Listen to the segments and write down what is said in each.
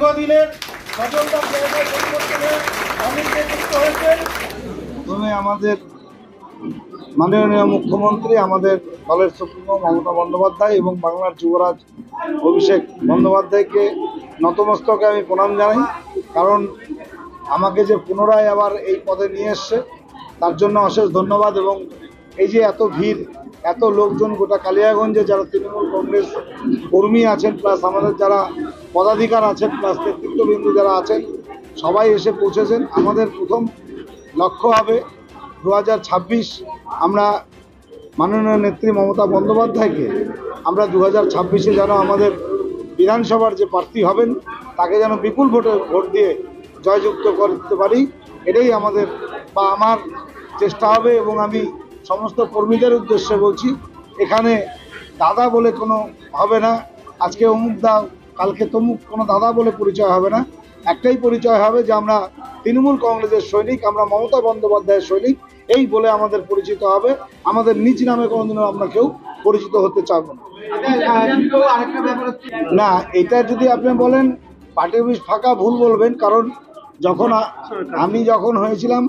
দীর্ঘদিনের সচেতনতার জায়গায় পরিবর্তনে অনেকে যুক্ত হয়েছেন। প্রথমে আমাদের মাননীয় মুখ্যমন্ত্রী, আমাদের দলের সুপ্রিমো মমতা বন্দ্যোপাধ্যায় এবং বাংলার যুবরাজ অভিষেক বন্দ্যোপাধ্যায়কে নতমস্তকে আমি প্রণাম জানাই। কারণ আমাকে যে পুনরায় আবার এই পদে নিয়ে এসছে তার জন্য অশেষ ধন্যবাদ। এবং এই যে এত ভিড়, এত লোকজন গোটা কালিয়াগঞ্জে যারা তৃণমূল কংগ্রেস কর্মী আছেন, প্লাস আমাদের যারা পদাধিকার আছেন, প্লাস নেতৃত্ববৃন্দ যারা আছেন, সবাই এসে পৌঁছেছেন। আমাদের প্রথম লক্ষ্য হবে 2026 আমরা মাননীয় নেত্রী মমতা বন্দ্যোপাধ্যায়কে আমরা 2026-এ যেন আমাদের বিধানসভার যে প্রার্থী হবেন তাকে যেন বিপুল ভোট দিয়ে জয়যুক্ত করতে পারি। এটাই আমাদের বা আমার চেষ্টা হবে। এবং আমি সমস্ত কর্মীদের উদ্দেশ্যে বলছি, এখানে দাদা বলে কোনো হবে না, আজকে অমুক দা কালকে তমুক কোনো দাদা বলে পরিচয় হবে না। একটাই পরিচয় হবে যে আমরা তৃণমূল কংগ্রেসের সৈনিক, আমরা মমতা বন্দ্যোপাধ্যায়ের সৈনিক, এই বলে আমাদের পরিচিত হবে। আমাদের নিজ নামে কোনোদিনও আমরা কেউ পরিচিত হতে চাইব না। এটা যদি আপনি বলেন পার্টি অফিস ফাঁকা, ভুল বলবেন। কারণ আমি যখন হয়েছিলাম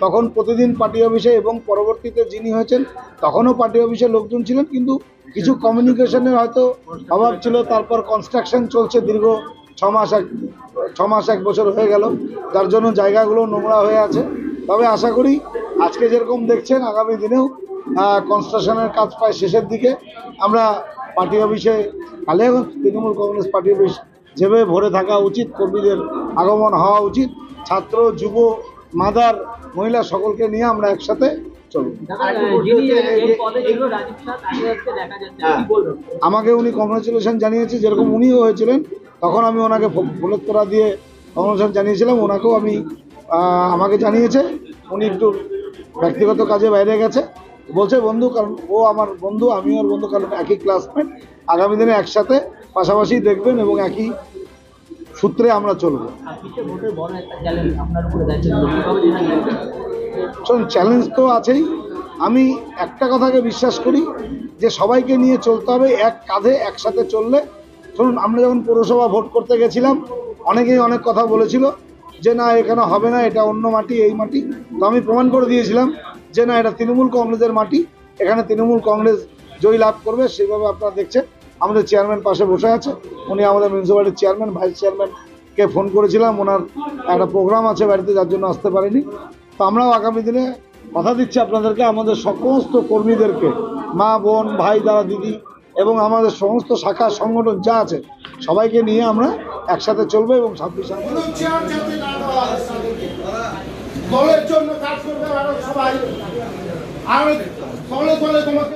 তখন প্রতিদিন পার্টি অফিসে, এবং পরবর্তীতে যিনি হয়েছেন তখনও পার্টি অফিসে লোকজন ছিলেন, কিন্তু কিছু কমিউনিকেশনের হয়তো অভাব ছিল। তারপর কনস্ট্রাকশন চলছে দীর্ঘ 6 মাস 1 বছর হয়ে গেল, যার জন্য জায়গাগুলো নোংরা হয়ে আছে। তবে আশা করি আজকে যেরকম দেখছেন আগামী দিনেও কনস্ট্রাকশনের কাজ প্রায় শেষের দিকে। আমরা পার্টি অফিসে কালিয়াগঞ্জ তৃণমূল কংগ্রেস পার্টি অফিস যেভাবে ভরে থাকা উচিত, কর্মীদের আগমন হওয়া উচিত, ছাত্র, যুব, মাদার, মহিলা সকলকে নিয়ে আমরা একসাথে চলব। আমাকে উনি কংগ্রেচুলেশন জানিয়েছে, যেরকম উনিও হয়েছিলেন তখন আমি ওনাকে ফুলের তোড়া দিয়ে কংগ্রেচুলেশন জানিয়েছিলাম। ওনাকেও আমাকে জানিয়েছে। উনি একটু ব্যক্তিগত কাজে বাইরে গেছে, বলছে বন্ধু, কারণ ও আমার বন্ধু, আমিও ওর বন্ধু, কারণ একই ক্লাসমেট। আগামী দিনে একসাথে পাশাপাশি দেখবেন এবং একই সূত্রে আমরা চলব। চ্যালেঞ্জ তো আছেই। আমি একটা কথাকে বিশ্বাস করি যে সবাইকে নিয়ে চলতে হবে, এক কাঁধে একসাথে চললে। শুনুন, আমরা যখন পৌরসভা ভোট করতে গেছিলাম অনেকেই অনেক কথা বলেছিল যে না এখানে হবে না, এটা অন্য মাটি, এই মাটি। তো আমি প্রমাণ করে দিয়েছিলাম যে না, এটা তৃণমূল কংগ্রেসের মাটি, এখানে তৃণমূল কংগ্রেস জয় লাভ করবে। সেইভাবে আপনারা দেখছেন আমাদের চেয়ারম্যান পাশে বসে আছে, উনি আমাদের মিউনিসিপ্যালিটির চেয়ারম্যান। ভাইস চেয়ারম্যানকে ফোন করেছিলাম, ওনার একটা প্রোগ্রাম আছে বাড়িতে, যার জন্য আসতে পারিনি। তো আমরাও আগামী দিনে কথা দিচ্ছি আপনাদেরকে, আমাদের সমস্ত কর্মীদেরকে, মা, বোন, ভাই, দাদা, দিদি এবং আমাদের সমস্ত শাখা সংগঠন যা আছে সবাইকে নিয়ে আমরা একসাথে চলবো। এবং 26 দলের জন্য কাজ করতে পারো সবাই। আর দলে